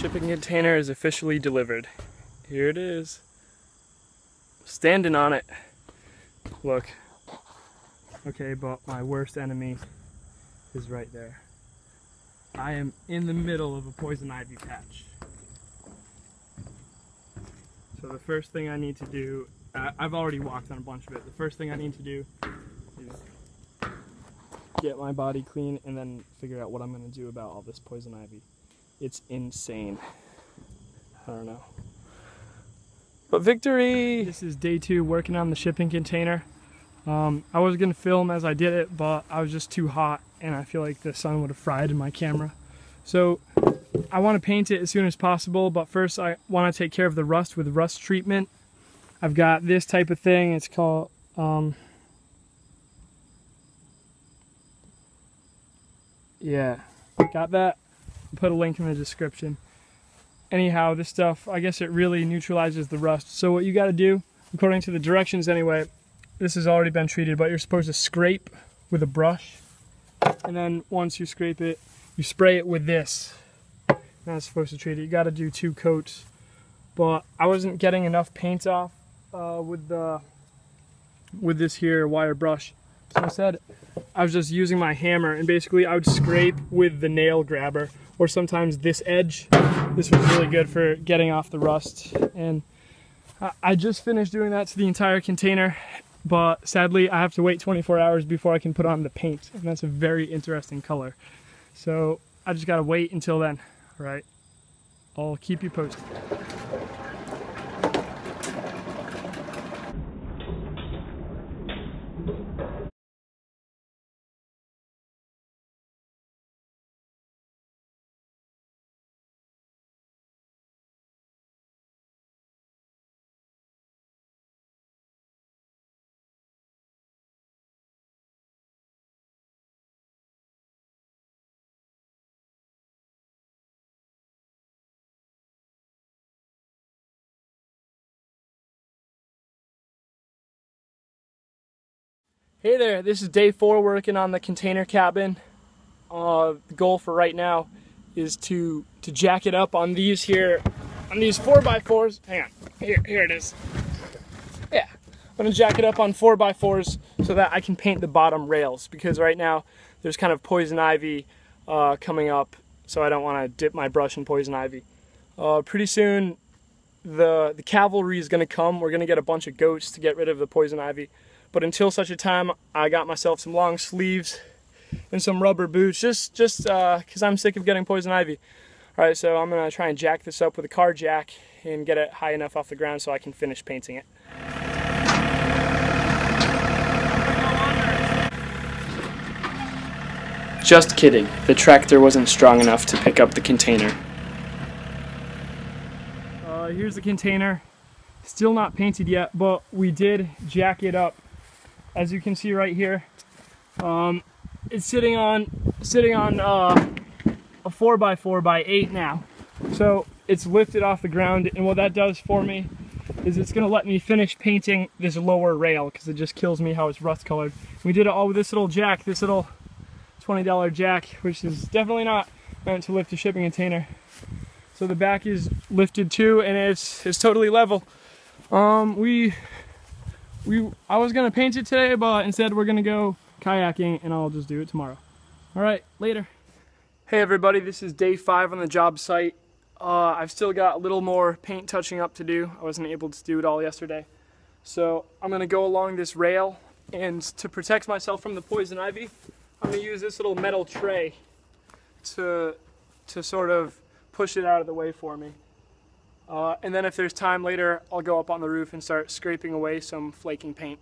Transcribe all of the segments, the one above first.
shipping container is officially delivered. Here it is. Standing on it. Look. Okay, but my worst enemy is right there. I am in the middle of a poison ivy patch. So the first thing I need to do, I've already walked on a bunch of it. The first thing I need to do is get my body clean and then figure out what I'm going to do about all this poison ivy. It's insane. I don't know. But victory! This is day 2 working on the shipping container. I was going to film as I did it, but I was just too hot and I feel like the sun would have fried my camera. So I want to paint it as soon as possible, but first I want to take care of the rust with rust treatment. I've got this type of thing. It's called yeah, got that. Put a link in the description. Anyhow, this stuff, I guess it really neutralizes the rust. So what you got to do, according to the directions anyway, this has already been treated, but you're supposed to scrape with a brush, and then once you scrape it, you spray it with this. That's supposed to treat it. You got to do 2 coats, but I wasn't getting enough paint off with this here wire brush. So instead, I was just using my hammer, and basically I would scrape with the nail grabber, or sometimes this edge. This was really good for getting off the rust. And I just finished doing that to the entire container, but sadly I have to wait 24 hours before I can put on the paint, and that's a very interesting color. So I just gotta wait until then. All right, I'll keep you posted. Hey there, this is day 4 working on the container cabin. The goal for right now is to jack it up on these here, on these 4x4s. Hang on, here it is. Yeah, I'm gonna jack it up on 4x4s so that I can paint the bottom rails, because right now there's kind of poison ivy coming up, so I don't want to dip my brush in poison ivy. Pretty soon the cavalry is gonna come. We're gonna get a bunch of goats to get rid of the poison ivy. But until such a time, I got myself some long sleeves and some rubber boots, just because I'm sick of getting poison ivy. All right, so I'm gonna try and jack this up with a car jack and get it high enough off the ground so I can finish painting it. Just kidding, the tractor wasn't strong enough to pick up the container. Here's the container. Still not painted yet, but we did jack it up. As you can see right here, it's sitting on a 4x4x8 now. So it's lifted off the ground, and what that does for me is it's gonna let me finish painting this lower rail, because it just kills me how it's rust colored. We did it all with this little jack, this little $20 jack, which is definitely not meant to lift a shipping container. So the back is lifted too, and it's totally level. I was gonna paint it today, but instead we're gonna go kayaking, and I'll just do it tomorrow. All right, later. Hey everybody, this is day 5 on the job site. I've still got a little more paint touching up to do. I wasn't able to do it all yesterday. So I'm gonna go along this rail, and to protect myself from the poison ivy, I'm gonna use this little metal tray to sort of push it out of the way for me. And then if there's time later, I'll go up on the roof and start scraping away some flaking paint.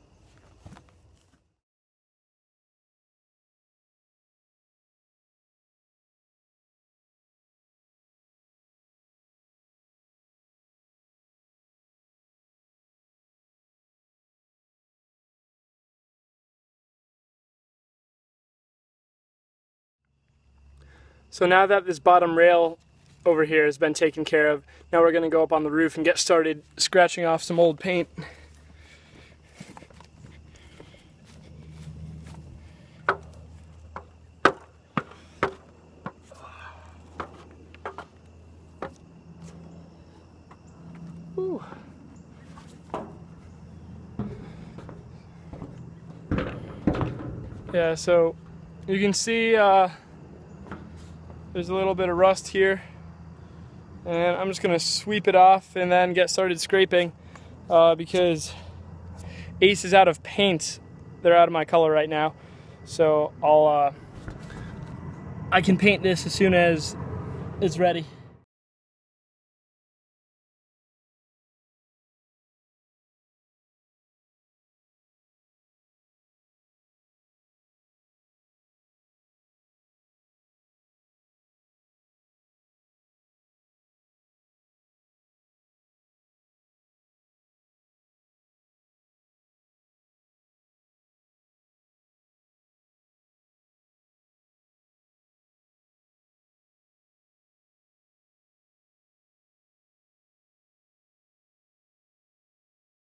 So now that this bottom rail over here has been taken care of, now we're going to go up on the roof and get started scratching off some old paint. Whew. Yeah, so you can see there's a little bit of rust here, and I'm just gonna sweep it off and then get started scraping because Ace is out of paint. They're out of my color right now, so I can paint this as soon as it's ready.